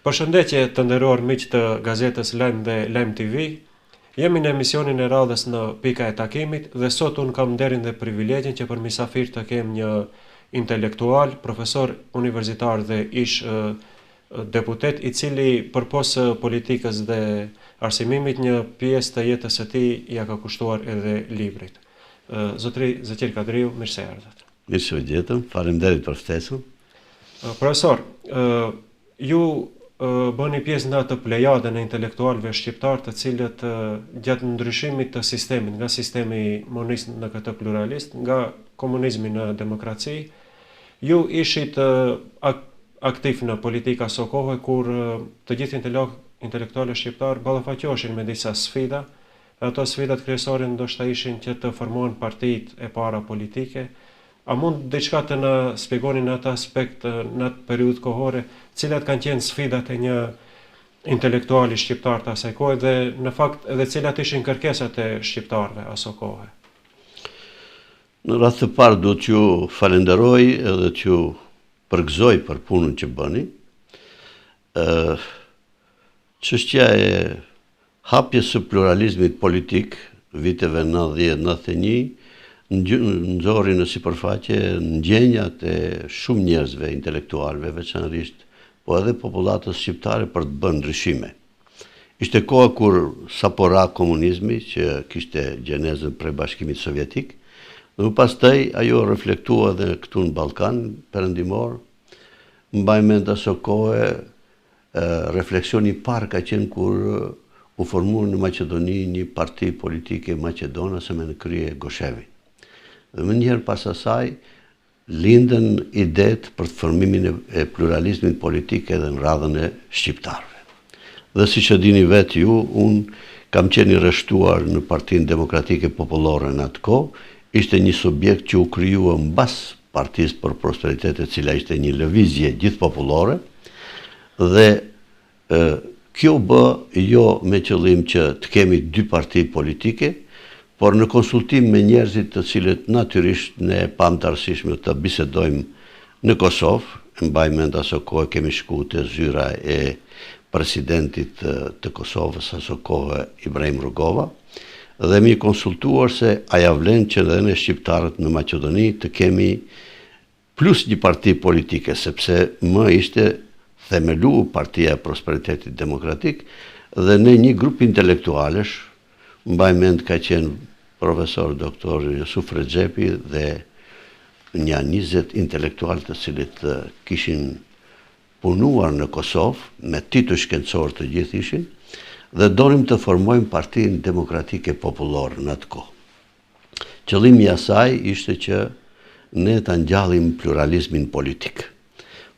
Përshëndetje të nderuar miq të gazetës Lajm dhe Lajm TV. Jemi në emisionin e radhës në pika e takimit dhe sot unë kam nderin dhe privilegjin që për mysafir të kem një intelektual, profesor universitar dhe ish deputet i cili përpos politikës dhe arsimimit një pjesë të jetës së tij ja ka kushtuar edhe librit. Zotri Zeqel Kadriu, mirë se erdhët. Mirë se u gjetëm, faleminderit për ftesën. Profesor, ju bëni pjesë nga të plejadën e intelektualëve shqiptar të cilët gjatë ndryshimit të sistemit, nga sistemi monist në këtë pluralist, nga komunizmi në demokraci, ju ishit aktiv në politika së kohë kur të gjithë intelektualët shqiptar ballafaqoheshin me disa sfida. Ato sfidat kryesore ndoshta ishin që të formohen partitë e para politike. A mund diçka të na shpjegoni në atë aspekt, në atë periudhë kohore, cilat kanë qenë sfidat e një intelektuali shqiptar të asaj kohe dhe në fakt edhe cilat ishin kërkesat e shqiptarëve asaj kohe? Në radhë të parë do t'ju falenderoj edhe t'ju përgëzoj për punën që bëni. Çështja e hapjes së pluralizmit politik viteve 90-91 nxori në sipërfaqe ndjenjat e shumë njerëzve intelektualëve, veçanërisht, po edhe popullatës shqiptare për të bërë ndryshime. Ishte koha kur sapo ra komunizmi që kishte gjenezën prej Bashkimit Sovjetik, dhe më pastaj ajo reflektua edhe këtu në Ballkan perëndimor. Mbaj mend aso kohë refleksioni i parë ka qenë kur u formua në Maqedoni një parti politike maqedonase me në krye Goshevi. Dhe më njëherë pas asaj, lindën idetë për të formimin e pluralizmit politik edhe në radhën e shqiptarëve. Dhe si që dini vetë ju, unë kam qenë i rreshtuar në Partinë Demokratike Popullore në atë kohë, ishte një subjekt që u krijua mbas Partisë për Prosperitet, e cila ishte një lëvizje gjithpopullore, dhe kjo bë jo me qëllim që të kemi dy parti politike, por në konsultim me njerëzit të cilët natyrisht ne pam të arsyeshme të bisedojmë në Kosovë, mbaj mend aso kohë kemi shku te zyra e presidentit të Kosovës aso kohë Ibrahim Rugova, dhe mi konsultuar se a ja vlen që edhe ne shqiptarët në Maqedoni të kemi plus një parti politike, sepse më ishte themelu Partia e Prosperitetit Demokratik dhe në një grup intelektualesh, mbaj mend ka qenë profesor doktor Jusuf Rexhepi dhe një 20 intelektual të cilët kishin punuar në Kosovë, me titull shkencor të gjithë ishin, dhe donim të formojmë Partinë Demokratike Popullore në atë kohë. Qëllimi i asaj ishte që ne ta ngjallim pluralizmin politik.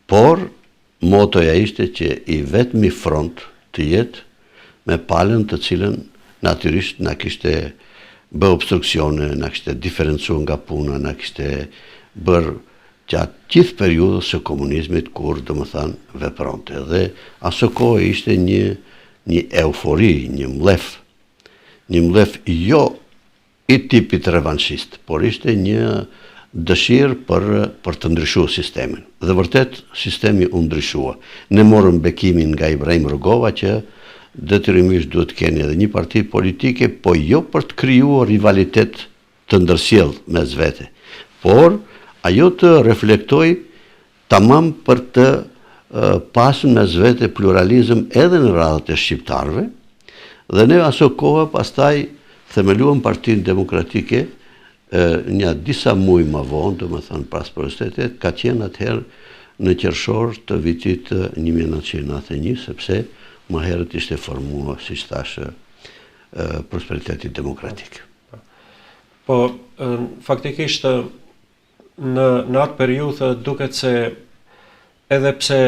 Por motoja ishte që i vetmi front të jetë me palën të cilën natyrisht na kishte bë obstruksione, na kishte diferencuar nga puna, na kishte bërë gjatë gjithë periudhës së komunizmit kur domethënë vepronte. Dhe aso kohë ishte një eufori, një mlef jo i tipit revanshist, por ishte një dëshirë për të ndryshuar sistemin. Dhe vërtet sistemi u ndryshua. Ne morëm bekimin nga Ibrahim Rugova që detyrimisht duhet të keni edhe një parti politike, po jo për të krijuar rivalitet të ndërsjellë mes vete, por ajo të reflektoj tamam për të pasur mes vete pluralizëm edhe në radhët e shqiptarëve, dhe ne aso kohë pastaj themeluam Partinë Demokratike një disa muaj më vonë, domethënë pas proshtetit, ka qenë atëherë në qershor të vitit 1991, sepse më herët ishte formuar, siç thash, Prosperiteti Demokratik. Po, faktikisht në atë periudhë duket se edhe pse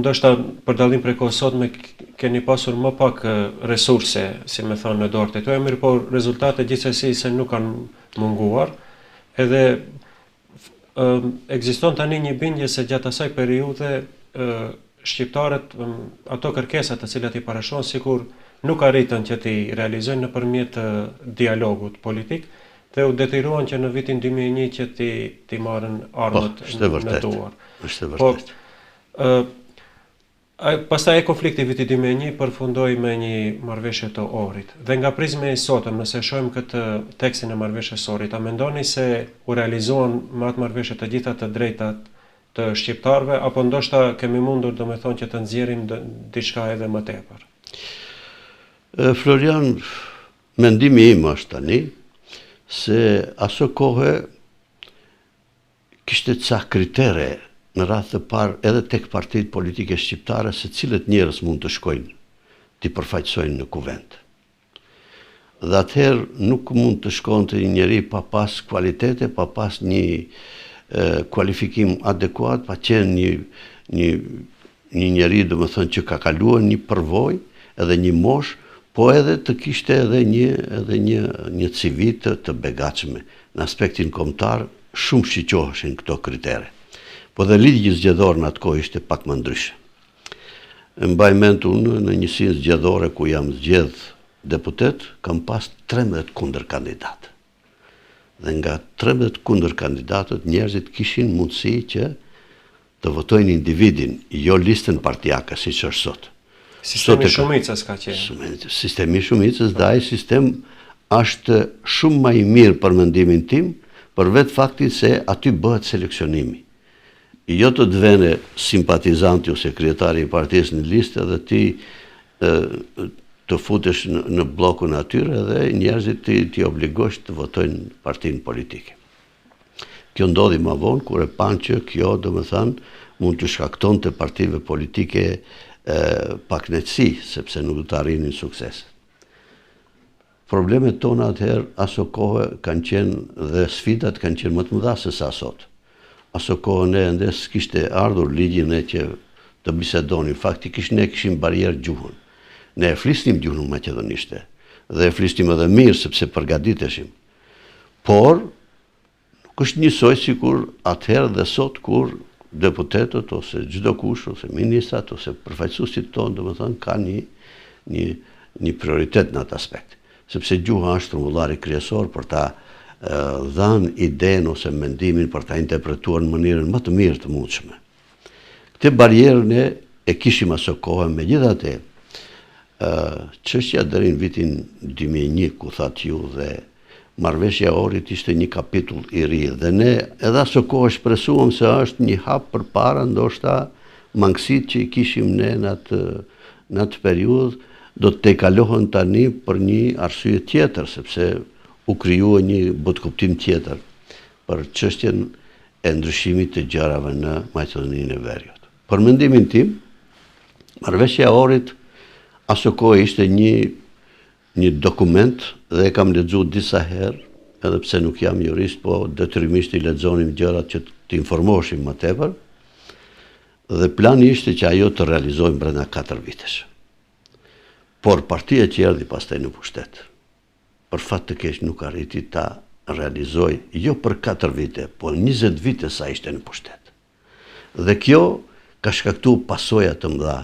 ndoshta për dallim prej kohës sotme keni pasur më pak resurse, si më thonë, në dorë të tuaja, mirë po rezultate gjithsesi se nuk kanë munguar, edhe ekziston tani një bindje se gjatë asaj periudhe shqiptarët, ato kërkesat të cilat i parashohen sikur nuk arritën që t'i realizojnë nëpërmjet dialogut politik, dhe u detyruan që në vitin 2001 që t'i marrën armët në duar. Është vërtet. Pastaj e konflikti viti 2001 përfundoi me një marrëveshje të Ohrit. Dhe nga prizma e sotëm, nëse shohim këtë tekstin e marrëveshjes së Ohrit, a mendoni se u realizuan me atë marrëveshje të gjitha të drejtat të shqiptarëve, apo ndoshta kemi mundur domethënë që të nxjerrim diçka edhe më tepër? Florian, mendimi im është tani se aso kohë kishte ca kritere në radhë të parë edhe tek partitë politike shqiptare se cilët njerëz mund të shkojnë të përfaqësojnë në kuvent. Dhe atëherë nuk mund të shkonte një njeri pa pas kualitete, pa pas një kualifikim adekuat, pa qenë një njeri domethënë që ka kaluar një përvojë edhe një moshë, po edhe të kishte edhe një CV të begatshme. Në aspektin kombëtar shumë shiqoheshin këto kritere. Po dhe ligji zgjedhor në atë kohë ishte pak më ndryshe. Mbaj mend unë në njësinë zgjedhore ku jam zgjedh deputet, kam pas 13 kundër kandidatë. Dhe nga 13 kundër kandidatët, njerëzit kishin mundësi që të votojnë individin, jo listën partijake, siç është sot. Sistemi shumicës ka qenë. Sistemi shumicës, dhe ai sistem është shumë më i mirë për mendimin tim, për vetë faktin se aty bëhet seleksionimi. Jo të dvene simpatizanti ose kryetari i partisë në listë dhe ti të futesh në blokun atyre dhe njerëzit ti obligosh të votojnë partinë politike. Kjo ndodhi më vonë kur e panë që kjo domethënë mund të shkakton të partive politike paknetësi, sepse nuk do të arrinin sukses. Problemet tona atëherë aso kohë kanë qenë dhe sfidat kanë qenë më të mëdha se sa sot. Aso kohë ne ende s'kishte ardhur ligjin e që të bisedonin. Faktikisht ne kishim barierë gjuhën. Ne e flisnim gjuhën maqedonishte dhe e flisnim edhe mirë sepse përgatiteshim. Por nuk është njësoj sikur atëherë dhe sot kur deputetët ose çdo kush ose ministrat ose përfaqësuesit tonë domethënë kanë një prioritet në atë aspekt. Sepse gjuha është rregullari kryesor për ta dhanë idenë ose mendimin, për ta interpretuar në mënyrën më të mirë të mundshme. Këtë barierë ne e kishim aso kohë, megjithatë çështja deri në vitin 2001 ku thatë ju dhe marrëveshja e Ohrit ishte një kapitull i ri dhe ne edhe aso kohë shpresuam se është një hap përpara ndoshta mangësitë që i kishim ne në atë periudhë do të tejkalohen tani për një arsye tjetër, sepse u krijua një botkuptim tjetër për çështjen e ndryshimit të gjërave në Maqedoninë e Veriut. Për mendimin tim, marrëveshja e Ohrit aso kohë ishte një dokument dhe e kam lexuar disa herë, edhe pse nuk jam jurist, po detyrimisht i lexonim gjërat që të informoheshim më tepër. Dhe plani ishte që ajo të realizohej brenda 4 vitesh. Por partia që erdhi pastaj në pushtet, për fat të keq nuk arriti ta realizoj jo për 4 vite, por 20 vite sa ishte në pushtet. Dhe kjo ka shkaktuar pasoja të mëdha,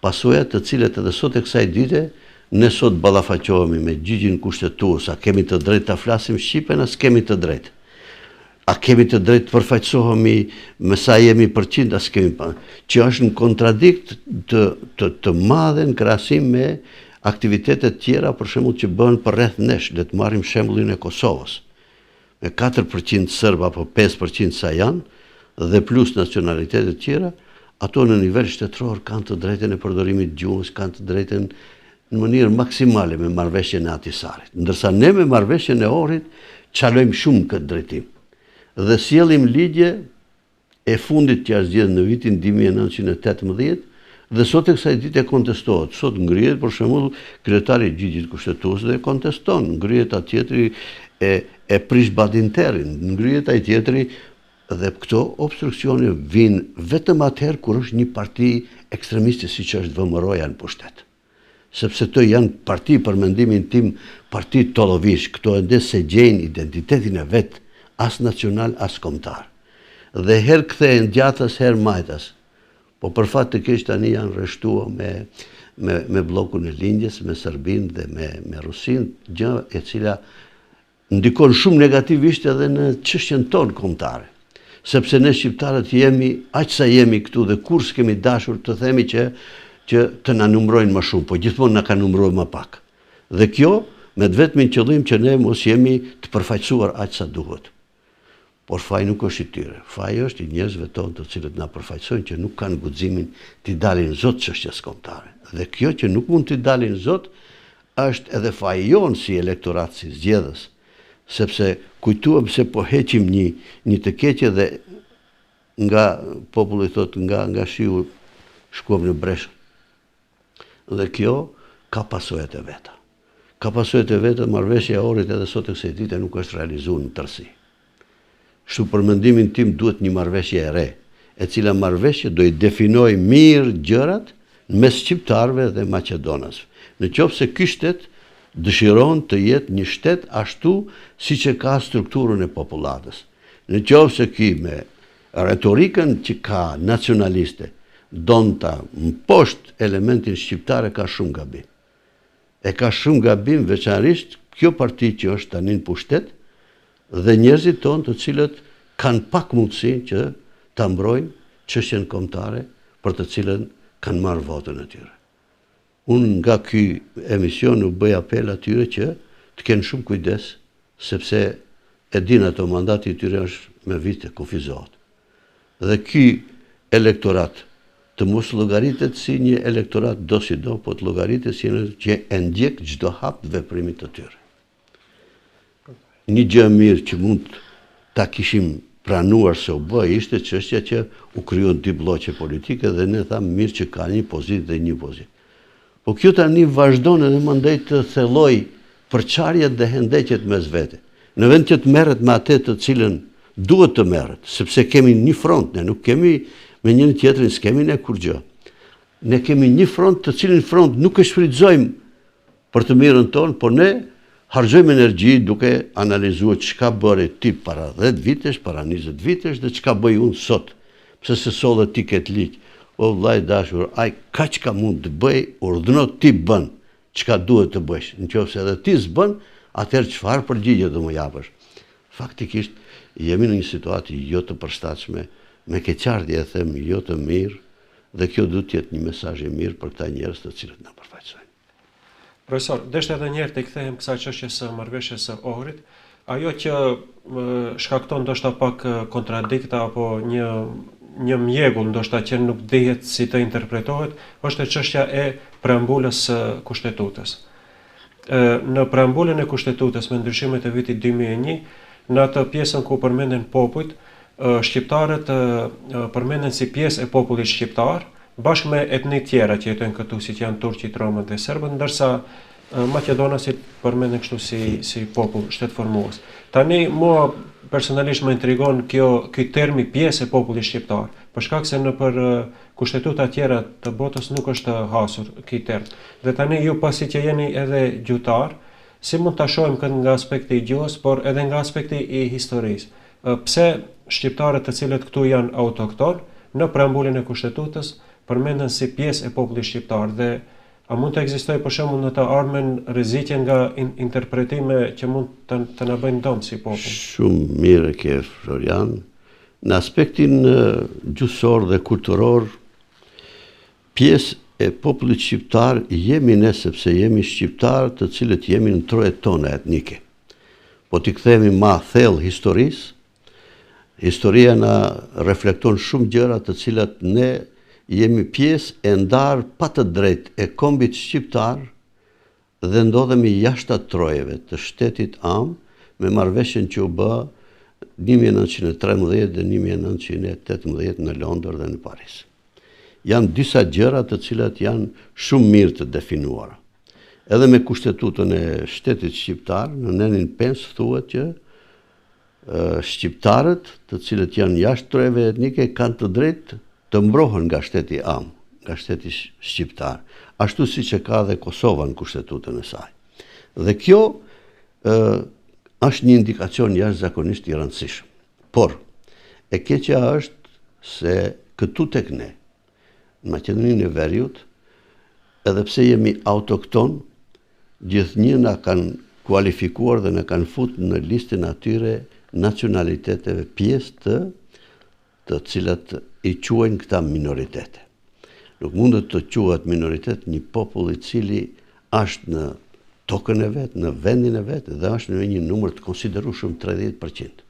pasoja të cilet edhe sot e kësaj dite ne sot ballafaqohemi me gjyqin kushtetues, a kemi të drejtë ta flasim shqipen, as kemi të drejtë. A kemi të drejtë të përfaqësohemi me sa jemi përqind, as kemi pa. Që është në kontradikt të madhe në krahasim me aktivitetet tjera, për shembull që bëhen për rreth nesh, le të marrim shembullin e Kosovës. Me 4% serb apo 5% sa janë, dhe plus nacionalitetet tjera, ato në nivel shtetëror kanë të drejtën e përdorimit të gjuhës, kanë të drejtën në mënyrë maksimale me marrëveshjen e Atisarit. Ndërsa ne me marrëveshjen e Ohrit çalojmë shumë këtë drejtim. Dhe sjellim ligje e fundit që është zgjedhur në vitin 1918 dhe sot e kësaj dite kontestohet. Sot ngrihet për shembull kryetari i gjyqit kushtetues dhe konteston, ngrihet atë tjetri e prish badinterin, ngrihet ai tjetri dhe këto obstruksione vijnë vetëm atëherë kur është një parti ekstremiste siç është VMRO-ja në pushtet. Sepse to janë parti, për mendimin tim, parti tollovish, këto ende se gjejnë identitetin e vet, as nacional, as kombëtar. Dhe herë kthehen gjatës, herë majtas. Po për fat të keq tani janë rreshtuar me bllokun e lindjes, me Serbinë dhe me Rusinë, gjë e cila ndikon shumë negativisht edhe në çështjen tonë kombëtare. sepse ne shqiptarët jemi aq sa jemi këtu dhe kur s'kemi dashur të themi që të na numrojnë më shumë, po gjithmonë na ka numruar më pak. Dhe kjo me të vetmin qëllim që ne mos jemi të përfaqësuar aq sa duhet. Por faji nuk është i tyre. Faji është i njerëzve tonë të cilët na përfaqësojnë që nuk kanë guximin t'i dalin zot çështjes kombëtare. Dhe kjo që nuk mund t'i dalin zot është edhe faji jonë si elektorat, si zgjedhës, sepse kujtuam se po heqim një të keqe dhe nga populli thot nga shiu shkuam në breshë. Dhe kjo ka pasojat e veta. Ka pasojat e veta, marrëveshja e Ohrit edhe sot e kësaj dite nuk është realizuar në tërësi. Kështu për mendimin tim duhet një marrëveshje e re, e cila marrëveshje do i definoj mirë gjërat mes shqiptarëve dhe maqedonasve. Në qoftë se ky shtet dëshiron të jetë një shtet ashtu siç e ka strukturën e popullatës. Në qoftë se ky me retorikën që ka nacionaliste don ta mposht elementin shqiptar, ka shumë gabim. E ka shumë gabim veçanërisht kjo parti që është tani në pushtet dhe njerëzit tonë të cilët kanë pak mundësi që ta mbrojnë çështjen kombëtare për të cilën kanë marrë votën e tyre. Unë nga ky emision u bëj apel atyre që të kenë shumë kujdes, sepse e din ato mandati i tyre është me vite kufizohet. Dhe ky elektorat të mos llogaritet si një elektorat do si do, po të llogaritet si një që e ndjek çdo hap të veprimit të tyre. Një gjë e mirë që mund ta kishim pranuar se u bë ishte çështja që u krijuan dy blloqe politike dhe ne thamë mirë që ka një pozitë dhe një pozitë. Po kjo tani vazhdon edhe mandej të thelloj përçarjet dhe hendeqjet mes vete. Në vend që të merret me atë të cilën duhet të merret, sepse kemi një front, ne nuk kemi me njëri tjetrin, s'kemi ne kur gjë. Ne kemi një front të cilin front nuk e shfrytëzojmë për të mirën tonë, por ne harxojmë energji duke analizuar çka bëri ti para 10 vitesh, para 20 vitesh dhe çka bëj unë sot. Pse se solle ti ket ligj. O vllai dashur, ai kaq ka mund të bëj, urdhëno ti bën çka duhet të bësh. Nëse edhe ti s'bën, atëherë çfarë përgjigje do më japësh? Faktikisht jemi në një situatë jo të përshtatshme, me keqardhje e them jo të mirë, dhe kjo duhet të jetë një mesazh i mirë për këta njerëz të cilët na përfaqësojnë. Profesor, deshte edhe një herë të kthehem kësaj çështje së marrëveshjes së Ohrit, ajo që shkakton ndoshta pak kontradikta apo një mjegull ndoshta që nuk dihet si të interpretohet, është çështja e preambulës së Kushtetutës. Në preambulën e Kushtetutës me ndryshimet e vitit 2001, në atë pjesën ku përmenden popujt, shqiptarët përmenden si pjesë e popullit shqiptar, bashkë me etni tjera që jetojnë këtu, si që janë turqit, romët dhe serbët, ndërsa maqedonasit përmenden kështu si popull shtetformues. Tani mua personalisht më intrigon ky termi pjesë e popullit shqiptar, për shkak se nëpër kushtetuta tjera të botës nuk është hasur ky term. Dhe tani ju pasi që jeni edhe gjuhëtar, si mund ta shohim këtë nga aspekti i gjuhës, por edhe nga aspekti i historisë? Pse shqiptarët të cilët këtu janë autokton, në preambulën e Kushtetutës përmenden si pjesë e popullit shqiptar, dhe a mund të ekzistojë për shembull në të ardhmen rrezikje nga interpretime që mund të na bëjnë dëm si popull? Shumë mirë ke, Florian. Në aspektin gjuhësor dhe kulturor, pjesë e popullit shqiptar jemi ne, sepse jemi shqiptar të cilët jemi në trojet tona etnike. Po t'i kthehemi më thellë historisë, historia na reflekton shumë gjëra të cilat ne jemi pjesë e ndarë pa të drejtë e kombit shqiptar dhe ndodhemi jashtë trojeve të shtetit am me marrëveshjen që u bë 1913 dhe 1918 në Londër dhe në Paris. Janë disa gjëra të cilat janë shumë mirë të definuara. Edhe me Kushtetutën e shtetit shqiptar, në nenin 5 thuhet që shqiptarët të cilët janë jashtë trojeve etnike kanë të drejtë të mbrohen nga shteti am, nga shteti shqiptar, ashtu siç e ka dhe Kosova në Kushtetutën e saj. Dhe kjo është një indikacion jashtëzakonisht i rëndësishëm. Por e keqja është se këtu tek ne, në Maqedoninë e Veriut, edhe pse jemi autokton, gjithnjë na kanë kualifikuar dhe na kanë futur në listën atyre nacionaliteteve, pjesë të të cilat i quajnë këta minoritete. Nuk mundet të quhet minoritet një popull i cili është në tokën e vetë, në vendin e vetë, dhe është në një numër të konsiderueshëm 30%.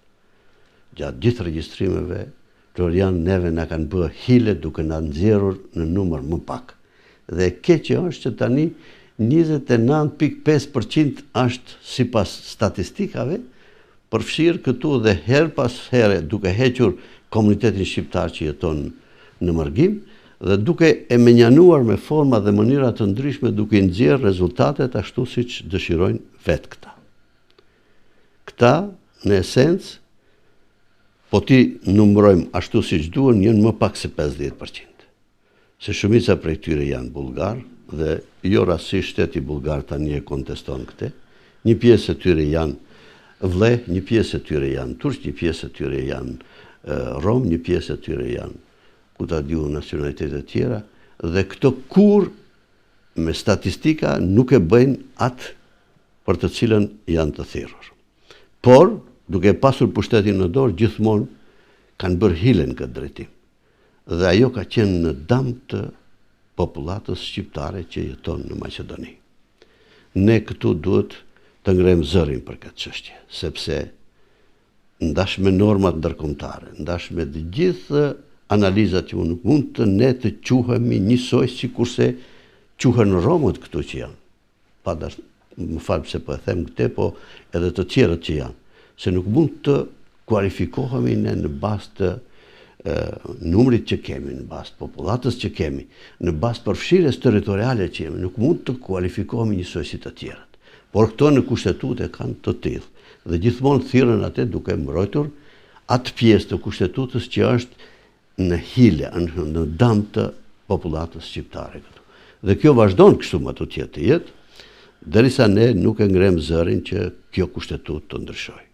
Gjatë gjithë regjistrimeve, Florian neve na kanë bërë hile duke na nxjerrur në numër më pak. Dhe e keqja është që tani 29.5% është sipas statistikave përfshirë këtu dhe her pas here duke hequr komunitetin shqiptar që jeton në Mërgim dhe duke e menjanuar me forma dhe mënyra të ndryshme duke nxjerrë rezultatet ashtu siç dëshirojnë vetë këta. Këta në esencë po ti numërojmë ashtu siç duhen janë më pak se 50%. Se shumica prej tyre janë bullgar dhe jo rastësisht shteti bullgar tani e konteston këtë. Një pjesë e tyre janë vlle, një pjesë e tyre janë turq, një pjesë e tyre janë rom, një pjesë e tyre janë ku ta diu nacionalitetet tjera dhe këto kur me statistika nuk e bëjnë atë për të cilën janë të thirrur. Por duke pasur pushtetin në dorë gjithmonë kanë bërë hile në këtë drejtim. Dhe ajo ka qenë në dëm të popullatës shqiptare që jeton në Maqedoni. Ne këtu duhet të ngrem zërin për këtë çështje, sepse ndash me normat ndërkombëtare, ndash me të gjithë analizat që nuk mund të ne të quhemi njësoj sikurse quhen Romët këtu që janë. Më fal pse po e them këtë, po edhe të tjerët që janë, se nuk mund të kualifikohemi ne në bazë të numrit që kemi, në bazë të popullatës që kemi, në bazë të përfshirjes territoriale që jemi, nuk mund të kualifikohemi njësoj si të tjerët. Por këto në kushtetut e kanë të tillë dhe gjithmonë thirrën atë duke mbrojtur atë pjesë të kushtetutës që është në hile, në dëm të popullatës shqiptare këtu. Dhe kjo vazhdon kështu më të jetë, derisa ne nuk e ngrem zërin që kjo kushtetut të ndryshojë.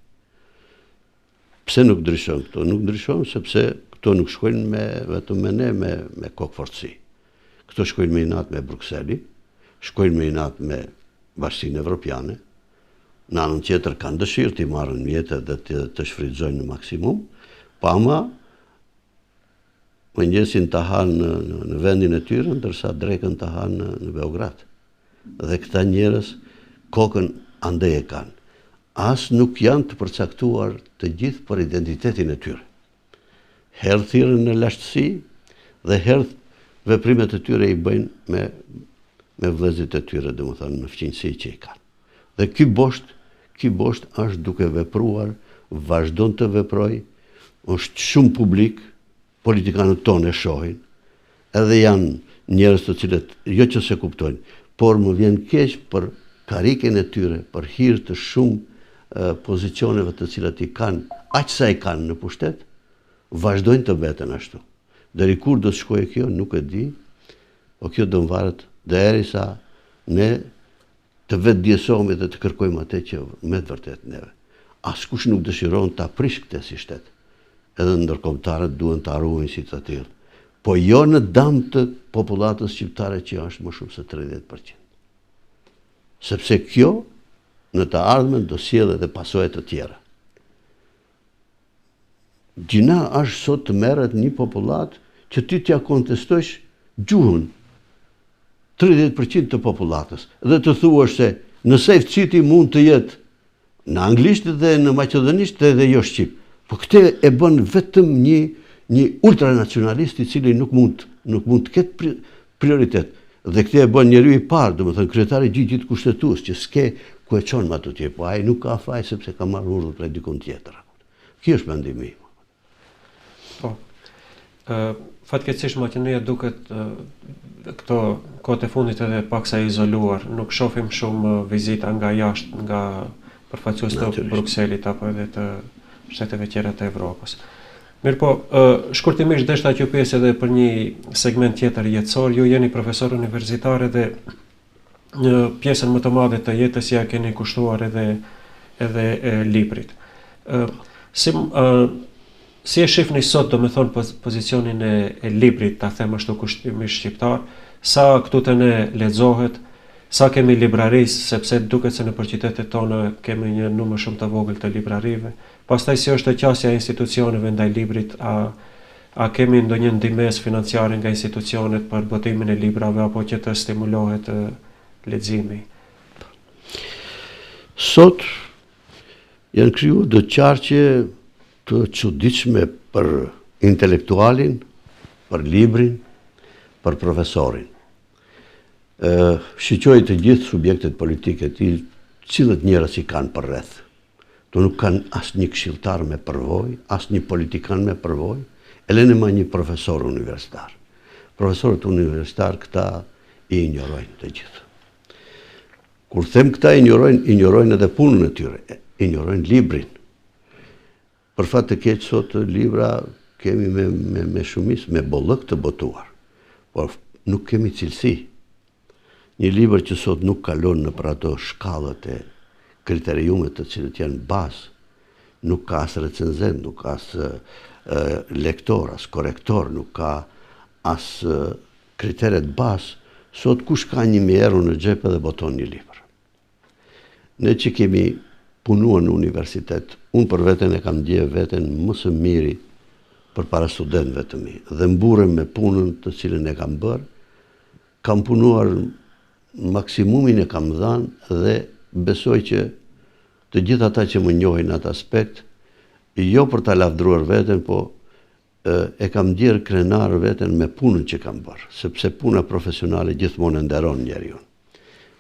Pse nuk ndryshon këto? Nuk ndryshon sepse këto nuk shkojnë vetëm me ne me kokëfortësi. Këto shkojnë me inat me Brukseli, shkojnë me inat me Bashkinë Evropiane, në anën tjetër kanë dëshirë të marrën mjete dhe të shfrytëzojnë në maksimum, pa ama mëngjesin të hanë në vendin e tyre, ndërsa drekën të hanë në Beograd. Dhe këta njerëz kokën andej e kanë. As nuk janë të përcaktuar të gjithë për identitetin e tyre. Herë thirrën në lashtësi dhe herë veprimet e tyre i bëjnë me vëllezërit e tyre, domethënë në fqinjësi që i kanë. Dhe ky bosht është duke vepruar, vazhdon të veprojë, është shumë publik, politikanët tonë e shohin, edhe janë njerëz të cilët jo që se kuptojnë, por më vjen keq për karikën e tyre, për hir të shumë pozicioneve të cilat i kanë, aq sa i kanë në pushtet, vazhdojnë të veten ashtu. Deri kur do të shkojë kjo, nuk e di, po kjo do varet derisa ne të vetë djesohemi dhe të kërkojmë atë që me të vërtet neve. Askush nuk dëshiron të aprish këtë si shtet. Edhe ndërkombëtarët duhen të arruhen si të tillë. Po jo në dëm të popullatës shqiptare që është më shumë se 30%. Sepse kjo në të ardhmen do sjellë edhe pasojë të tjera. Gjina është sot të merret një popullat që ti t'ja kontestojsh gjuhën 30% të popullatës dhe të thuash se në Safe City mund të jetë në anglisht dhe në maqedonisht dhe jo shqip. Po këtë e bën vetëm një ultranacionalist i cili nuk mund të ketë prioritet. Dhe këtë e bën njeriu i parë, domethënë kryetari i gjithë kushtetues që s'ke ku e çon më atje, po ai nuk ka faj sepse ka marrë urdhër prej dikun tjetër. Ky është mendimi im. Po. Fatkeqësisht Maqedonia duket këto kohët e fundit edhe paksa izoluar, nuk shohim shumë vizita nga jashtë, nga përfaqësues të Brukselit apo edhe të shteteve tjera të Evropës. Mirë po, shkurtimisht deshta që pyes edhe për një segment tjetër jetësor, ju jeni profesor universitar dhe në pjesën më të madhe të jetës ja keni kushtuar edhe librit. Si e shihni sot, do me thonë, pozicionin e librit, ta them ashtu kushtimisht shqiptar, sa këtu të ne lexohet, sa kemi librarisë, sepse duket se në qytetet tona kemi një numër shumë të vogël të librarive. Pastaj si është qasja e institucioneve ndaj librit, a A kemi ndonjë ndihmës financiare nga institucionet për botimin e librave apo që të stimulohet leximi? Sot janë krijuar do qarqe të çuditshme për intelektualin, për librin, për profesorin. Shiqoj të gjithë subjektet politike të cilët njerëz i kanë për rreth. To nuk kanë asnjë këshilltar me përvojë, asnjë politikan me përvojë, e lënë më një profesor universitar. Profesorët universitar këta i injorojnë të gjithë. Kur them këta injorojnë edhe punën e tyre, injorojnë librin. Për fat të keq sot libra kemi me shumicë, me bollëk të botuar, por nuk kemi cilësi. Një libër që sot nuk kalon në për ato shkallët e kriteriumet të cilët janë bazë, nuk ka as recenzent, nuk ka as lektor, as korektor, nuk ka as kriteret bazë, sot kush ka 1.000 euro në xhep dhe boton një libër. Ne që kemi punuar në universitet, unë për veten e kam ndjej veten më së miri për para studentëve të mi, dhe mburem me punën të cilën e kam bërë, kam punuar maksimumin e kam dhënë dhe besoj që të gjithë ata që më njohin atë aspekt, jo për ta lavdruar veten, po e kam ndjerë krenar veten me punën që kam bërë, sepse puna profesionale gjithmonë nderon njeriu.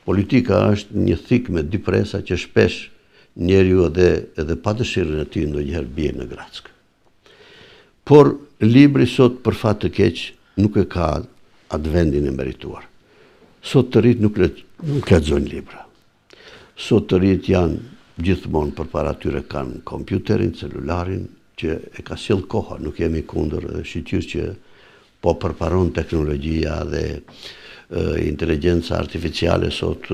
Politika është një thik me dy presa që shpesh njeriu edhe pa dëshirën e tij ndonjëherë bie në grackë. Por libri sot për fat të keq nuk e ka atë vendin e merituar. Sot të rit nuk lexojnë libra. Sot të rit janë gjithmonë përpara tyre kanë kompjuterin, celularin, që e ka sjell koha, nuk jemi kundër, dhe shqyqyr që po përparon teknologjia dhe inteligjenca artificiale sot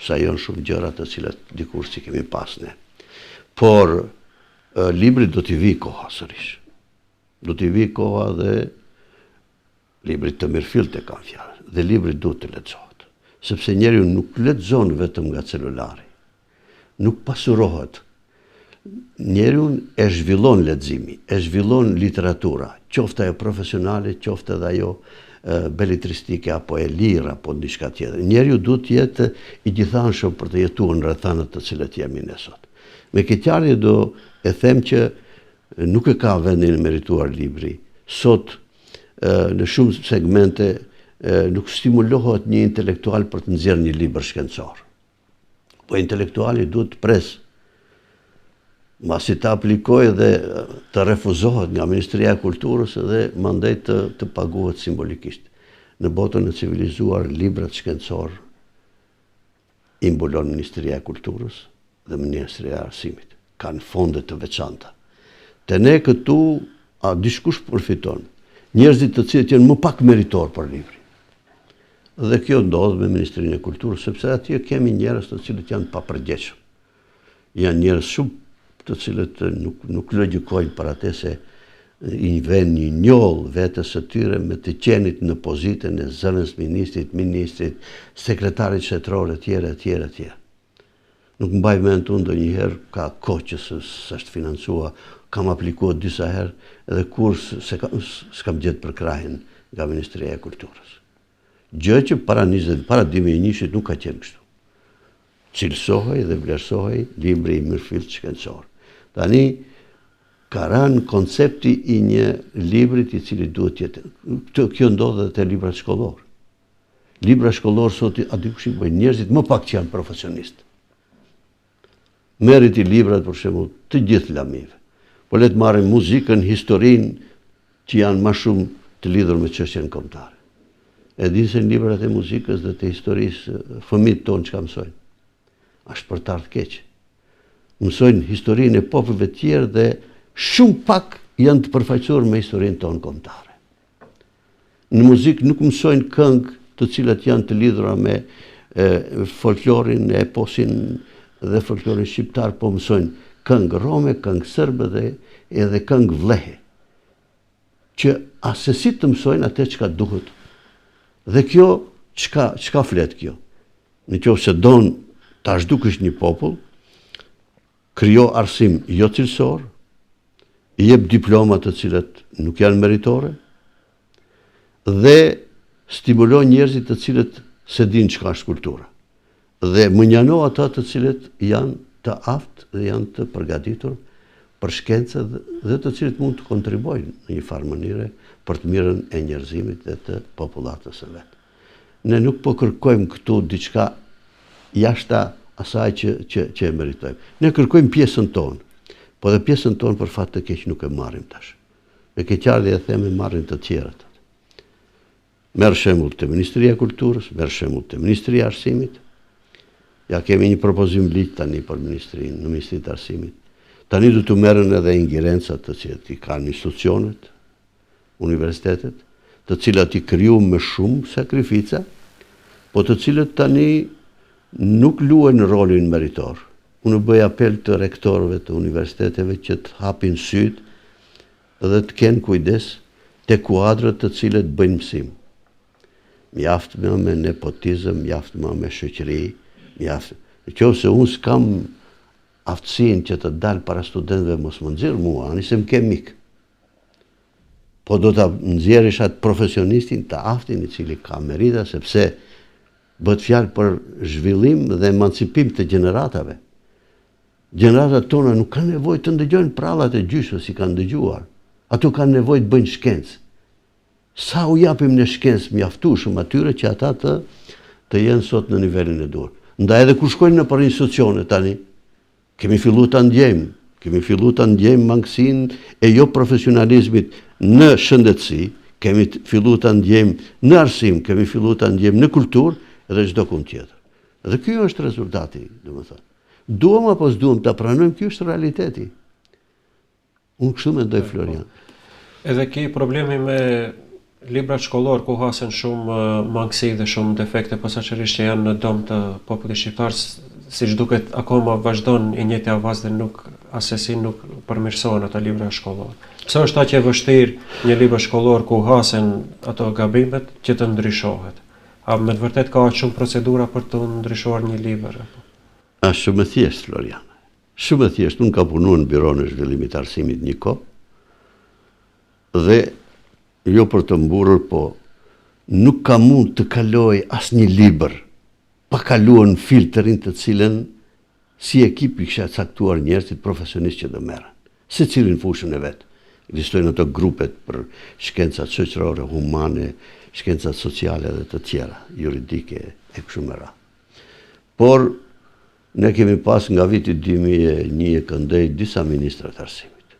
sajon shumë gjëra të cilat dikur si kemi pas ne. Por libri do t'i vi koha sërish. Do t'i vi koha dhe libri të mirëfillt e kanë fjalë, dhe libri duhet të lexohet, sepse njeriu nuk lexon vetëm nga celulari. Nuk pasurohet. Njeriu e zhvillon leximi, e zhvillon literatura, qoftë ajo profesionale, qoftë edhe ajo beletristike apo e lirë apo diçka tjetër. Njeriu duhet të jetë i gjithanshëm për të jetuar në rrethanat të cilat jemi ne sot. Me këtë qarje do e them që nuk e ka vendin e merituar libri. Sot në shumë segmente nuk stimulohet një intelektual për të nxjerrë një libër shkencor. Po intelektuali duhet të presë masi të aplikojë dhe të refuzohet nga Ministria e Kulturës dhe mandej të paguhet simbolikisht. Në botën e civilizuar, librat shkencor i mbulon Ministria e Kulturës dhe Ministria e Arsimit. Kanë fonde të veçanta. Te ne këtu, a dishkush përfiton? Njerëzit të cilët janë më pak meritor për librin. Dhe kjo ndodh me Ministrinë e Kulturës, sepse atje kemi njerëz të cilët janë papërgjegjshëm. Janë njerëz shumë të cilët nuk logjikojnë për atë se i vën një njoll vetes së tyre me të qenit në pozitën e zënës ministrit, sekretarit shtetror etj. Nuk mbaj mend unë ndonjëherë ka kohë që s'është financua, kam aplikuar disa herë edhe kur s'kam gjetë përkrahin nga Ministria e Kulturës. Gjë që para 2001 nuk ka qenë kështu. Cilësohej dhe vlerësohej libri i mirëfillt shkencor. Tani ka rënë koncepti i një librit i cili duhet jetë. Kjo ndodh edhe te librat shkollor. Libra shkollor sot a dikush i bën njerëzit më pak që janë profesionistë. Merrit i librat për shembull të gjithë lamive. Po le të marrim muzikën, historinë që janë më shumë të lidhur me çështjen kombëtare. E di se në librat e muzikës dhe të historisë fëmijët tonë çka mësojnë. Është për të ardhur keq. Mësojnë historinë e popujve të tjerë dhe shumë pak janë të përfaqësuar me historinë tonë kombëtare. Në muzikë nuk mësojnë këngë të cilat janë të lidhura me folklorin, eposin dhe folklorin shqiptar, po mësojnë këngë rome, këngë serbe dhe edhe këngë vlehe. Që asesi të mësojnë atë çka duhet. Dhe kjo çka flet kjo? Në qoftë se don ta zhdukësh një popull, krijo arsim jo cilësor, jep diploma të cilat nuk janë meritore dhe stimulon njerëzit të cilët se din çka është kultura. Dhe mënjano ata të cilët janë të aftë dhe janë të përgatitur për shkencë dhe të cilët mund të kontribuojnë në një farë mënyre për të mirën e njerëzimit dhe të popullatës së vet. Ne nuk po kërkojmë këtu diçka jashta asaj që e meritojmë. Ne kërkojmë pjesën tonë, po dhe pjesën tonë për fat të keq nuk e marrim tash. Me keqardhje e themi marrin të tjerët. Merr shembull te Ministria e Kulturës, merr shembull te Ministria e Arsimit. Ja kemi një propozim ligj tani për Ministrinë, në Ministrinë e Arsimit. Tani du të merren edhe ingerencat të cilat i kanë institucionet, universitetet, të cilat i kriju me shumë sakrifica, po të cilët tani nuk luajnë rolin meritor. Unë bëj apel të rektorëve të universiteteve që të hapin syt dhe të kenë kujdes te kuadrat të cilët bëjnë mësim. Mjaft me nepotizëm, mjaft me shoqëri, mjaft. Nëse unë s'kam aftësinë që të dalë para studentëve mos më nxjerr mua, ani se më ke mik. Po do ta nxjerrish atë profesionistin të aftin i cili ka merita, sepse bëhet fjalë për zhvillim dhe emancipim të gjeneratave. Gjeneratat tona nuk kanë nevojë të ndëgjojnë prallat e gjyshës si kanë dëgjuar. Ato kanë nevojë të bëjnë shkencë. Sa u japim në shkencë mjaftueshëm atyre që ata të jenë sot në nivelin e duhur. Ndaj edhe kur shkojnë në për institucione tani, kemi fillu të ndjejmë mangësinë e jo profesionalizmit në shëndetësi, kemi fillu të ndjejmë në arsim, kemi fillu të ndjejmë në kulturë edhe çdo kund tjetër. Dhe ky është rezultati, domethënë. Duam apo s'duam ta pranojmë, ky është realiteti. Unë kështu mendoj, Florian. Edhe ki problemi me librat shkollor ku hasen shumë mangësi dhe shumë defekte posaçërisht që janë në dom të popullit shqiptar, siç duket akoma vazhdon i njëjti avaz dhe nuk asesi nuk përmirësohen ato libra shkollor. Pse është aq e vështirë një libër shkollor ku hasen ato gabimet që të ndryshohet? A me të vërtet ka shumë procedura për të ndryshuar një libër? Është shumë e thjeshtë, Florian. Shumë e thjeshtë. Unë ka punuar në Biroun e Zhvillimit të Arsimit një kohë. Dhe jo për të mburur, po nuk ka mund të kaloj asnjë libër pa kaluar në filtrin të cilën si ekip i kisha caktuar njerëzit profesionistë që do merren, secilin fushën e vet. Ekzistojnë ato grupet për shkencat shoqërore, humane, shkencat sociale dhe të tjera, juridike e kështu me radhë. Por ne kemi pas nga viti 2001 e këndej disa ministra të arsimit.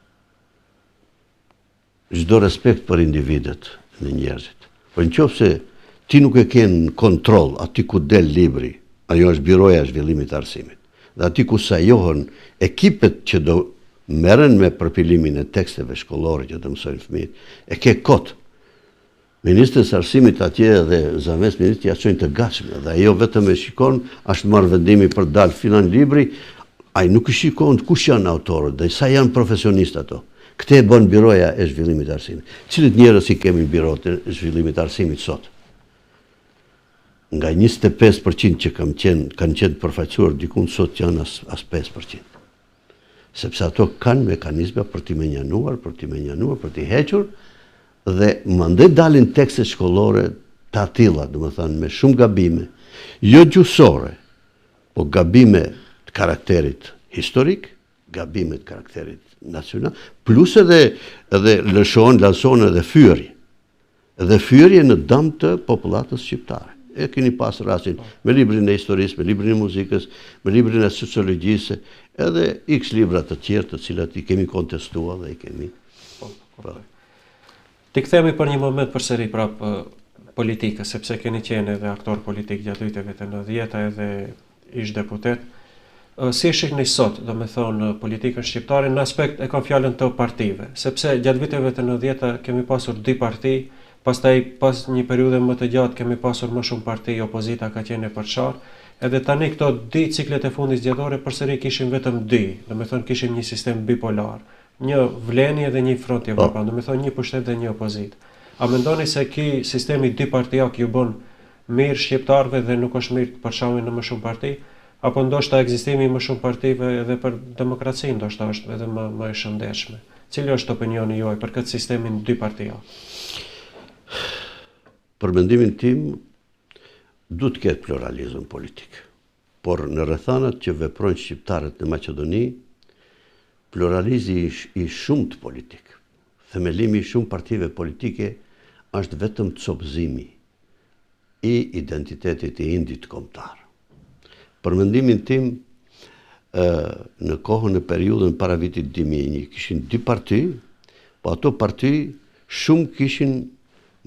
Çdo respekt për individet dhe njerëzit. Por nëse ti nuk e ke në kontroll aty ku del libri, ajo është Biroja e Zhvillimit të Arsimit. Dhe aty ku sajohen ekipet që do merren me përpilimin e teksteve shkollore që të mësojnë fëmijët, e ke kot. Ministrës Arsimit atje dhe zames ministri ja çojnë të gatshme dhe ajo vetëm e shikon, është marrë vendimi për dalë filan libri, ai nuk e shikon kush janë autorët dhe sa janë profesionistë ato. Këtë e bën Biroja e Zhvillimit të Arsimit. Cilët njerëz i kemi në Biroën e Zhvillimit të Arsimit sot? Nga 25% që kanë qenë përfaqësuar diku sot janë as 5%. Sepse ato kanë mekanizma për t'i menjanuar, për t'i hequr, dhe mandej dalin tekste shkollore të tilla, domethënë me shumë gabime, jo gjuhësore, po gabime të karakterit historik, gabime të karakterit nacional, plus edhe lansohen edhe fyerje. Edhe fyerje në dëm të popullatës shqiptare. E keni pas rastin me librin e historisë, me librin e muzikës, me librin e sociologjisë, edhe x libra të tjerë të cilat i kemi kontestuar dhe i kemi. Ti kthehemi për një moment përsëri prapë politikës, sepse keni qenë edhe aktor politik gjatë viteve të 90-ta edhe ish deputet. Si e shihni sot, do me thonë, politikën shqiptare në aspekt e kam fjalën të partive, sepse gjatë viteve të 90-ta kemi pasur 2 parti, pastaj pas një periudhe më të gjatë kemi pasur më shumë parti, opozita ka qenë e përçarë, edhe tani këto 2 ciklet e fundit zgjedhore përsëri kishim vetëm 2, do me thonë kishim një sistem bipolar, një vleni dhe një front i evropian, do me thonë një pushtet dhe një opozit. A mendoni se ky sistemi 2 partijak ju bën mirë shqiptarëve dhe nuk është mirë të përçahen në më shumë parti? Apo ndoshta ekzistimi më shumë partive edhe për demokracinë ndoshta është edhe më e shëndetshme. Cili është opinioni juaj për këtë sistemin dy partia? Për mendimin tim, duhet të ketë pluralizëm politik. Por në rrethanat që veprojnë shqiptarët në Maqedoni, pluralizmi i shumt politik, themelimi i shumë partive politike është vetëm copëzimi i identitetit i indit kombëtar. Për mendimin tim, në kohën e periudhën para vitit 2001, kishin dy parti, po ato parti shumë kishin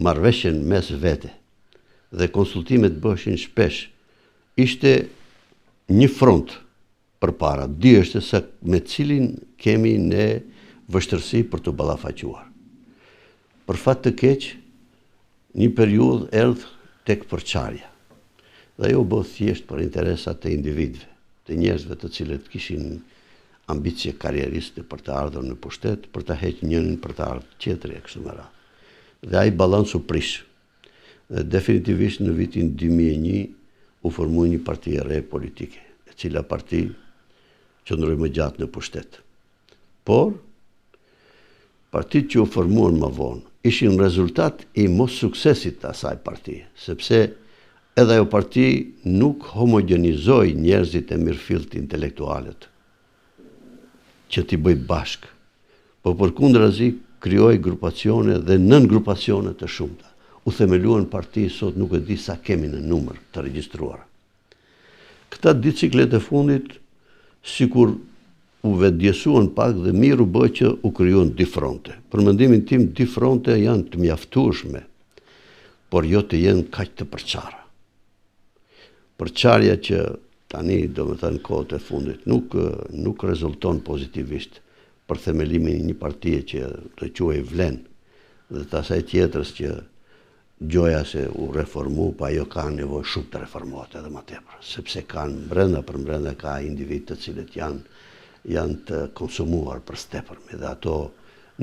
marrëveshjen mes vete dhe konsultimet bëheshin shpesh. Ishte një front përpara, di është se me cilin kemi ne vështërsi për të ballafaquar. Për fat të keq, një periudhë erdh tek përçarja. Dhe ajo bë thjesht për interesat e individëve, të njerëzve të cilët kishin ambicie karrieriste për të ardhur në pushtet, për të heqë njërin, për të ardhur tjetri e kështu me radhë. Dhe ai balanc u prish. Dhe definitivisht në vitin 2001 u formoi një parti e re politike, e cila parti qëndroi më gjatë në pushtet. Por partitë që u formuan më vonë ishin rezultat i mos suksesit të asaj partie, sepse edhe ajo parti nuk homogenizoi njerëzit e mirëfillt intelektualët që t'i bëj bashk, po përkundrazi krijoi grupacione dhe nën grupacione të shumta. U themeluan parti, sot nuk e di sa kemi në numër të regjistruara. Këta dy ciklet e fundit, sikur u vetdjesuan pak dhe mirë u bë që u krijuan dy fronte. Për mendimin tim, dy fronte janë të mjaftueshme, por jo të jenë kaq të përçara. Përçarja që tani, domethënë kohët e fundit, nuk rezulton pozitivisht për themelimin e një partie që të quhej vlen dhe të asaj tjetrës që gjoja se u reformu, pa ajo ka nevojë shumë të reformohet edhe më tepër, sepse kanë për brenda ka individ të cilët janë të konsumuar për stepërmi dhe ato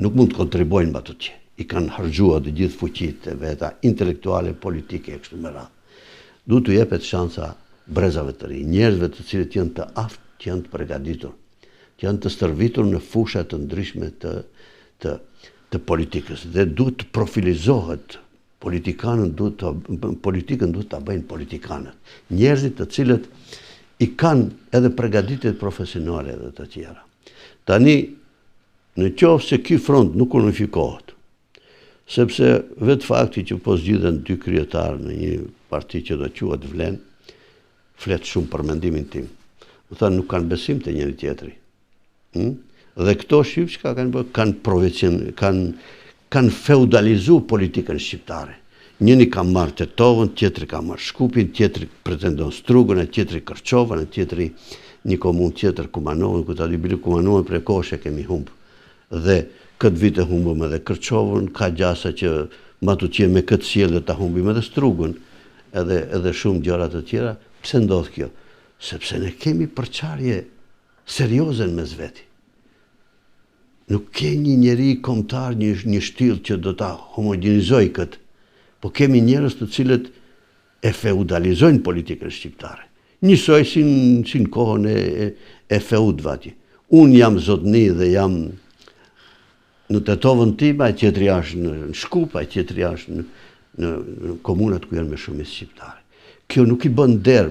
nuk mund të kontribuojnë më ato që i kanë harxhuar të gjithë fuqitë e veta intelektuale, politike e kështu me radhë. Duhet të jepet shansa brezave të ri, njerëzve të cilët janë të aftë, që janë të përgatitur, që janë të stërvitur në fusha të ndryshme të politikës dhe duhet të profilizohet politikën duhet ta bëjnë politikanët. Njerëzit të cilët i kanë edhe përgatitjet profesionale dhe të tjera. Tani, në qoftë se ky front nuk unifikohet, sepse vetë fakti që po zgjidhen dy kryetarë në një parti që do quhet vlen, flet shumë për mendimin tim. Do thënë nuk kanë besim te njëri tjetri. Dhe këto shqip çka kanë bërë, kanë feudalizuar politikën shqiptare. Njëri ka marrë Tetovën, tjetri ka marrë Shkupin, tjetri pretendon Strugën, tjetri Kërçovën, tjetri një komunë tjetër Kumanovën, ku ta di bile Kumanovën prej kohësh e kemi humb. Dhe këtë vit e humbëm edhe Kërçovën, ka gjasa që matuqie me këtë sjellje ta humbim edhe Strugën, edhe shumë gjëra të tjera. Pse ndodh kjo? Sepse ne kemi përçarje serioze në mes veti. Nuk ke një njeri kombëtar, një shtyll që do ta homogenizojë këtë, po kemi njerëz të cilët e feudalizojnë politikën shqiptare. Njësoj si në kohën e feudëve atje. Unë jam zotni dhe jam në Tetovën time, ai tjetri është në Shkup, ai tjetri është në komunat ku janë me shumicë shqiptare. Kjo nuk i bën der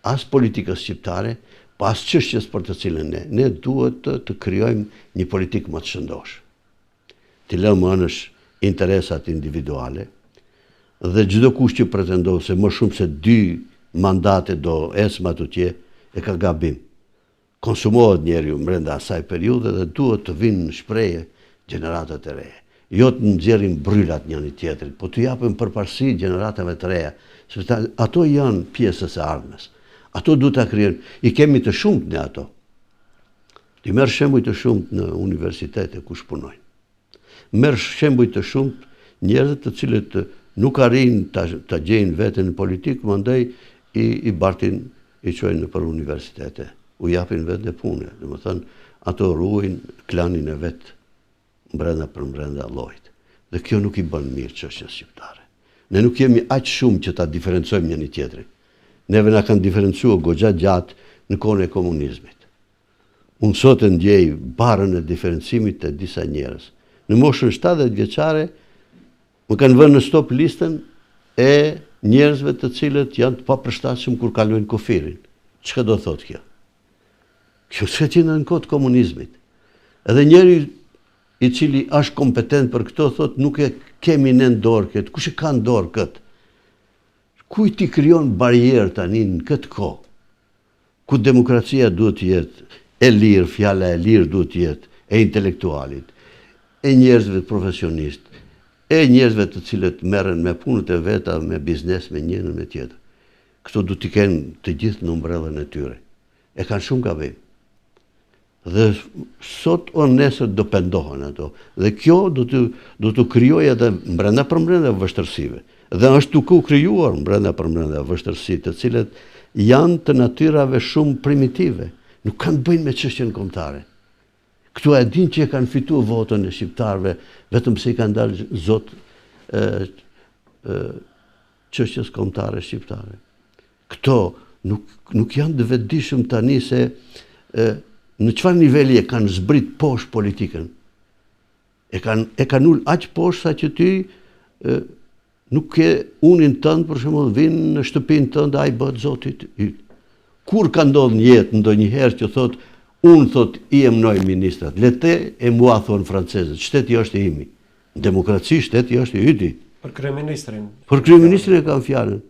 as politikës shqiptare, pa as çështjes për të cilën ne duhet të krijojmë një politikë më të shëndosh. Të lëmë anësh interesat individuale dhe çdo kush që pretendon se më shumë se 2 mandate do ecë atutje e ka gabim. Konsumohet njeriu brenda asaj periudhe dhe duhet të vinë në shprehje gjeneratat e reja. Jo të nxjerrin brylat njëri tjetrit, po të japim përparësi gjeneratave të reja, sepse ato janë pjesës e ardhmes. Ato duhet ta krijojnë. I kemi të shumt ne ato. Ti merr shembuj të shumt në universitete ku punojnë. Merr shembuj të shumt njerëz të cilët nuk arrin ta gjejnë veten në politikë, mandej i bartin, i çojnë nëpër universitete. U japin vetë punë, domethënë ato ruajnë klanin e vet brenda llojit. Dhe kjo nuk i bën mirë çështjes shqiptare. Ne nuk jemi aq shumë që ta diferencojmë njëri tjetrin. Neve na kanë diferencuar goxha gjatë në kohën e komunizmit. Unë sot e ndjej barën e diferencimit të disa njerëz. Në moshën 70 vjeçare më kanë vënë në stop listën e njerëzve të cilët janë të papërshtatshëm kur kalojnë kufirin. Çka do thotë kjo? Kjo s'ka qenë në kohë të komunizmit. Edhe njeri i cili është kompetent për këto thotë nuk e kemi në dorë këtë. Kush e ka në dorë këtë? Kujt i krijon barierë tani në këtë kohë? Ku demokracia duhet të jetë e lirë, fjala e lirë duhet të jetë e intelektualit, e njerëzve profesionistë, e njerëzve të cilët merren me punët e veta, me biznes, me njërin me tjetër. Këto duhet të kenë të gjithë në umbrellën e tyre. E kanë shumë gabim. Dhe sot o nesër do pendohen ato. Dhe kjo do të krijojë edhe brenda vështërsive. Dhe është duke u krijuar brenda vështërsi, të cilët janë të natyrave shumë primitive. Nuk kanë bëjnë me çështjen kombëtare. Këtu e din që e kanë fituar votën e shqiptarëve, vetëm se i kanë dalë zot çështjes kombëtare shqiptare. Këto nuk janë të vetëdijshëm tani se në çfarë niveli e kanë zbrit poshtë politikën. E kanë ul aq poshtë sa që ty nuk ke unin tënd, për shembull, vinë në shtëpinë tënde, ai bëhet zoti yt. Kur ka ndodhur në jetë ndonjëherë që thot unë thot i emnoj ministrat, lete e mua thonë francezët, shteti është i imi. Në demokraci shteti është i yti. Për kryeministrin. Për kryeministrin e kam fjalën.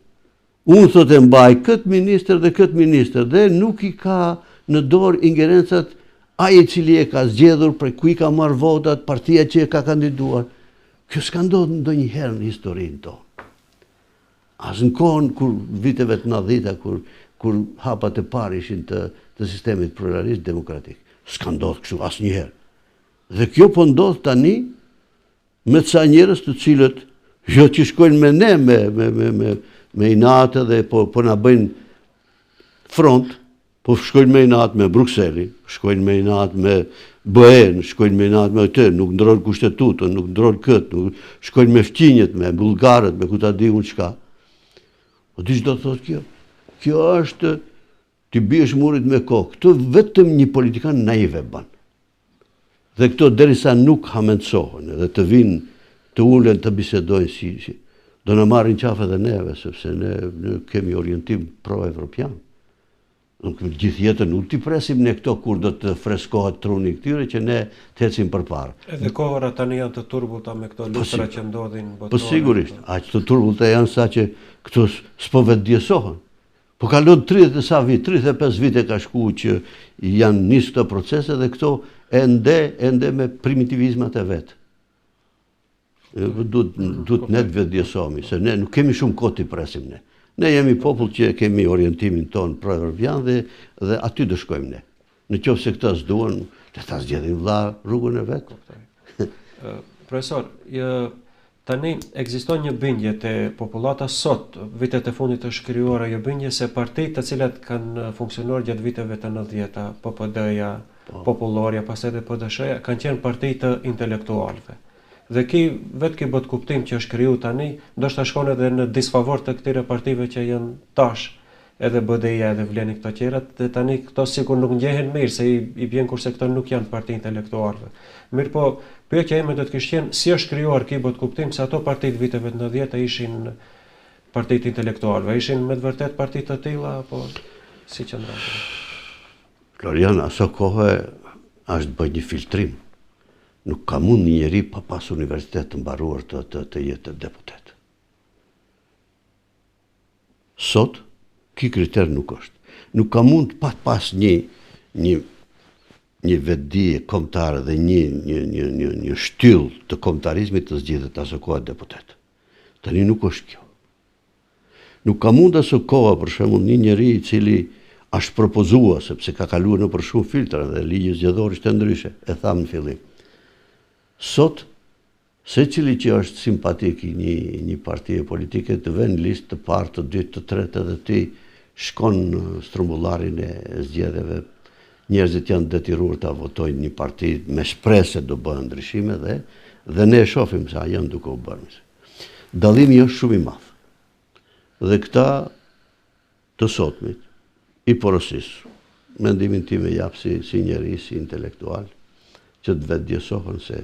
Unë thot e mbaj këtë ministër dhe nuk i ka në dorë ingerencat ai i cili e ka zgjedhur, për ku i ka marrë votat, partia që e ka kandiduar. Kjo s'ka ndodhur ndonjëherë në historinë tonë. As në kohën kur viteve të 90-ta kur hapat e parë ishin të sistemit pluralist demokratik. S'ka ndodhur kështu asnjëherë. Dhe kjo po ndodh tani me ca njerëz të cilët jo që shkojnë me ne me inatë dhe po na bëjnë front, po shkojnë me inatë me Brukselin, shkojnë me inatë me BE-n, shkojnë me inatë me këtë, nuk ndrojnë kushtetutën, nuk ndrojnë këtë, shkojnë me fqinjet, me bullgarët, me ku ta di unë çka. Po di çdo thotë kjo? Kjo është ti biesh murit me kokë. Këto vetëm një politikan naiv e bën. Dhe këto derisa nuk hamencohen edhe të vinë të ulen të bisedojnë si do në marrin qafë edhe neve, sepse ne kemi orientim pro-evropian. Nuk gjithë jetën nuk t'i presim ne këto kur do të freskohet truni këtyre që ne të ecim përpara. Edhe kohëra tani janë të turbullta me këto lustra që ndodhin botërore. Po sigurisht, aq të turbullta janë sa që këto s'po vetëdijsohen. Po kalon 35 vite ka shku që janë nisë këto procese dhe këto ende me primitivizmat e vetë. Duhet ne të vetëdijsohemi, se ne nuk kemi shumë kohë t'i presim ne. Ne jemi popull që kemi orientimin tonë pro-evropian dhe aty do shkojmë ne. Në qoftë se këta s'duan, le ta zgjedhin vëlla rrugën e vet. Profesor, tani ekziston një bindje te popullata sot, vitet e fundit të shkrijuara një bindje se partitë të cilat kanë funksionuar gjatë viteve të 90-ta, PPD-ja, Populloria, pastaj edhe PDSH-ja, kanë qenë parti të intelektualëve. Dhe vetë ki bët kuptim që është kriju tani, ndoshta shkon edhe në disfavor të këtyre partive që janë tash, edhe BDI-ja edhe vleni këto tjerat, dhe tani këto sikur nuk ndjehen mirë, se i bjen kurse këto nuk janë parti intelektualëve. Mirë po, pyetja ime do të kishte qenë si është krijuar ki bët kuptim se ato partitë viteve të 90-ta ishin partitë intelektualëve, ishin me të vërtet partitë të tilla apo si qëndron? Florian, aso kohë është bëj një filtrim. Nuk ka mund një njeri pa pas universitet të mbaruar të jetë deputet. Sot, ki kriter nuk është. Nuk ka mund pa pas një vetëdije kombëtare dhe një shtyll të kombëtarizmit të zgjidhet aso koha deputet. Tani nuk është kjo. Nuk ka mund aso koha, për shembull, një njeri i cili është propozua, sepse ka kaluar në për shumë filtra dhe ligji zgjedhor ishte ndryshe, e tham në fillim. Sot, se cili që është simpatik i një partije politike të vën listë të parë, të dytë, të tretë edhe ti shkon në strumbullarin e zgjedhjeve, njerëzit janë detyruar ta votojnë një parti me shpresë se do bëhen ndryshime dhe ne e shohim sa janë duke u bërë. Dallimi është shumë i madh. Dhe këta të sotmit, i porosis, mendimin tim e jap si njeri, si intelektual, që të vetë djesohën se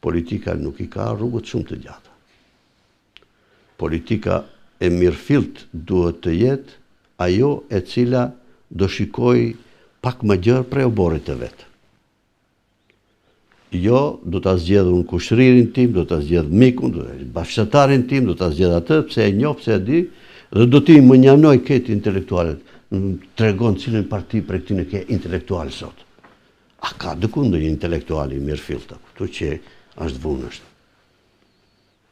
politika nuk i ka rrugët shumë të gjata. Politika e mirëfillt duhet të jetë ajo e cila do shikoj pak më gjërë prej oborit të vetë. Jo, do të zgjedh unë kushëririn tim, do të zgjedh mikun, do të bashkëtarrin tim, do të zgjedh atë, pse e njoh, pse e di, dhe do t'i më njanoj këtë intelektualet, tregon cilën parti për këtine ke intelektual sot. A ka dëku ndonjë intelektuali mirëfillt, këtu që është vunësht.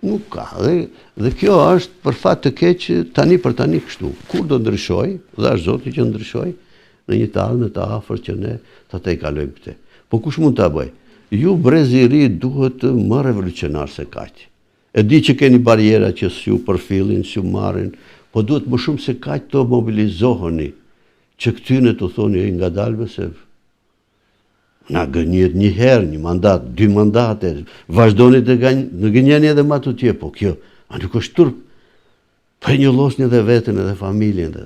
Nuk ka, dhe kjo është për fat të keq tani për tani kështu. Kur do ndryshoj, dhe është Zoti që ndryshoj, në një talë të afër që ne ta te i kalojmë këte. Po kush mund ta bëj? Ju brezi i ri duhet më revolucionar se kaq. E di që keni barjera që s'ju përfillin, s'ju marrin, po duhet më shumë se kaq të mobilizoheni, që këtyne të thoni nga dalve se na gënjet një herë, një mandat, 2 mandate, vazhdoni të gënjeni edhe ma të tje, po kjo, a nuk është turp, për një losni edhe vetën edhe familjen.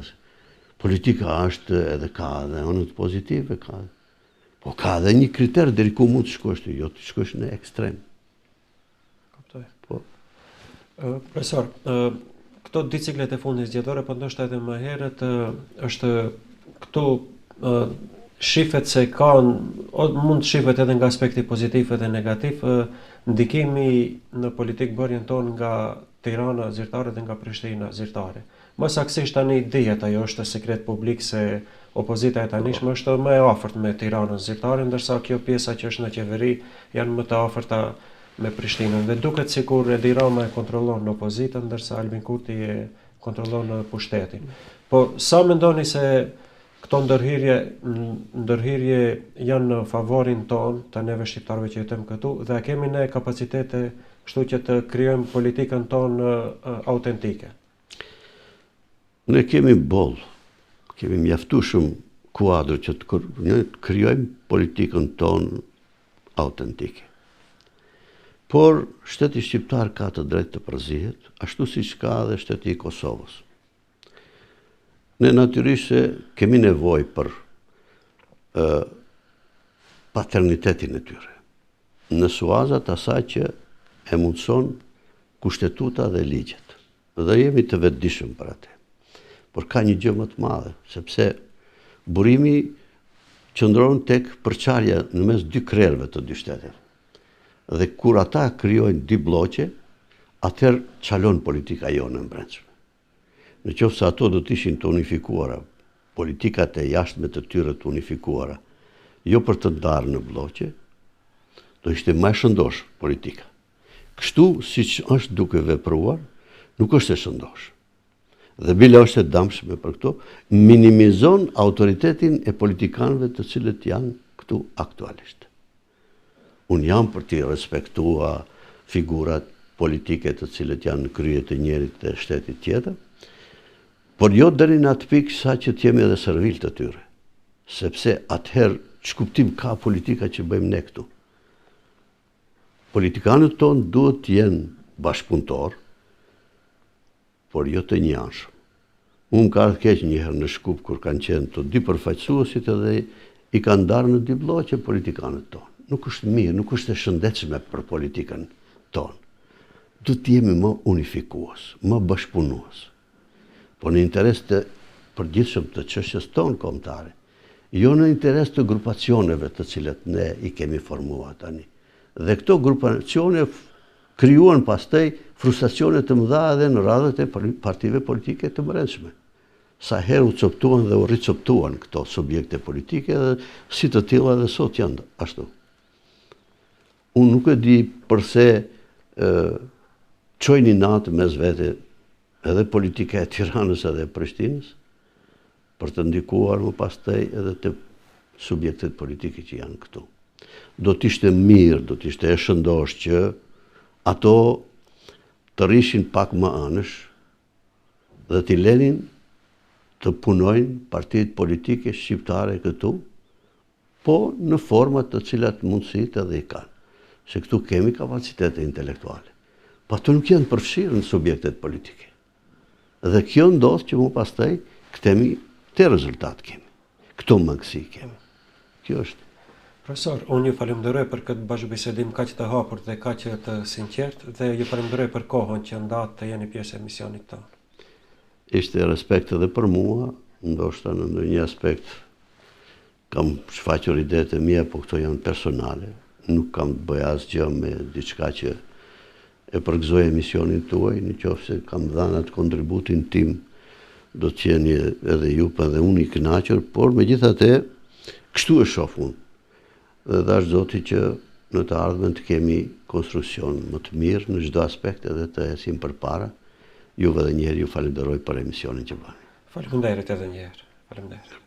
Politika është edhe ka edhe anët pozitive, po ka edhe një kriter deri ku mund të shkosh ti, jo të shkosh në ekstrem. Kuptoj. Po. Profesor, këto ciklet e fundit zgjedhore, po ndoshta edhe më herët është këtu shifet se mund të shifet edhe nga aspekti pozitiv edhe negativ, ndikimi në politikë bërjen tonë nga Tirana zyrtare dhe nga Prishtina zyrtare. Më saktësisht tani dihet, ajo është sekret publik se opozita e tanishme është më e afërt me Tiranën zyrtare, ndërsa kjo pjesa që është në qeveri janë më të afërta me Prishtinën. Dhe duket sikur Edi Rama e kontrollon opozitën, ndërsa Albin Kurti e kontrollon pushtetin. Po sa mendoni se këto ndërhyrje janë në favorin ton, të neve shqiptarëve që jetojmë këtu, dhe kemi ne kapacitete kështu që të krijojmë politikën tonë autentike? Ne kemi boll, kemi mjaftueshëm kuadër që të krijojmë politikën tonë autentike. Por shteti shqiptar ka të drejtë të përzihet, ashtu siç ka edhe shteti i Kosovës. Ne natyrisht se kemi nevojë për paternitetin e tyre. Në suazat asaj që e mundson kushtetuta dhe ligjet. Dhe jemi të vetëdijshëm për atë. Por ka një gjë më të madhe, sepse burimi qëndron tek përçarja në mes 2 krerëve të 2 shteteve. Dhe kur ata krijojnë 2 bloqe, atëherë çalon politika jonë në brendshme. Në qoftë se ato do të ishin të unifikuara, politikat e jashtme të tyre të unifikuara, jo për të ndarë në bloqe, do ishte më e shëndosh politika. Kështu siç është duke vepruar, nuk është e shëndosh. Dhe bile është e damshme për këto, minimizon autoritetin e politikanëve të cilët janë këtu aktualisht. Unë jam për t'i respektua figurat politike të cilët janë në krye të njerit të shtetit tjetër, por jo deri në atë pikë sa që t'jemi edhe servil të tyre. Sepse atëherë ç'kuptim ka politika që bëjmë ne këtu. Politikanët tonë duhet të jenë bashkëpunëtor, por jo të njëanshëm. Unë ka ardhur keq një herë në Shkup kur kanë qenë të 2 përfaqësuesit edhe i kanë ndarë në 2 bloqe politikanët tonë. Nuk është mirë, nuk është e shëndetshme për politikën tonë. Duhet të jemi më unifikues, më bashkëpunues. Po në interes të përgjithshëm të çështjes tonë kombëtare, jo në interes të grupacioneve të cilat ne i kemi formuar tani. Dhe këto grupacione krijuan pastaj frustracione të mëdha edhe në radhët e partive politike të brendshme. Sa herë u coptuan dhe u ricoptuan këto subjekte politike dhe si të tilla edhe sot janë ashtu. Unë nuk e di përse çojnë natë mes vete edhe politika e Tiranës edhe e Prishtinës për të ndikuar më pastaj edhe të subjektet politike që janë këtu. Do t'ishte mirë, do t'ishte e shëndosh që ato të rrishin pak më anësh dhe t'i lenin të punojnë partitë politike shqiptare këtu, po në format të cilat mundësit edhe i kanë. Se këtu kemi kapacitete intelektuale. Po ato nuk janë përfshirë në subjektet politike. Dhe kjo ndodh që më pastaj këtemi të rezultat kemi. këto mangësi kemi. Kjo është. Profesor, unë ju falenderoj për këtë bashkëbisedim kaq të hapur dhe kaq të sinqert dhe ju falenderoj për kohën që ndatë të jeni pjesë e emisionit tonë. Ishte respekt edhe për mua, ndoshta në ndonjë aspekt kam shfaqur idetë e mia, po këto janë personale. Nuk kam të bëj asgjë me diçka që e përgëzoj emisionin tuaj, nëse kam dhënë atë kontributin tim, do të jeni edhe ju, pa edhe unë i kënaqur, por megjithatë, kështu e shoh unë. Dhe dash Zoti që në të ardhmen të kemi konstruksion më të mirë në çdo aspekt edhe të ecim përpara. Juve edhe një herë ju falenderoj për emisionin që bani. Faleminderit edhe një herë. Faleminderit.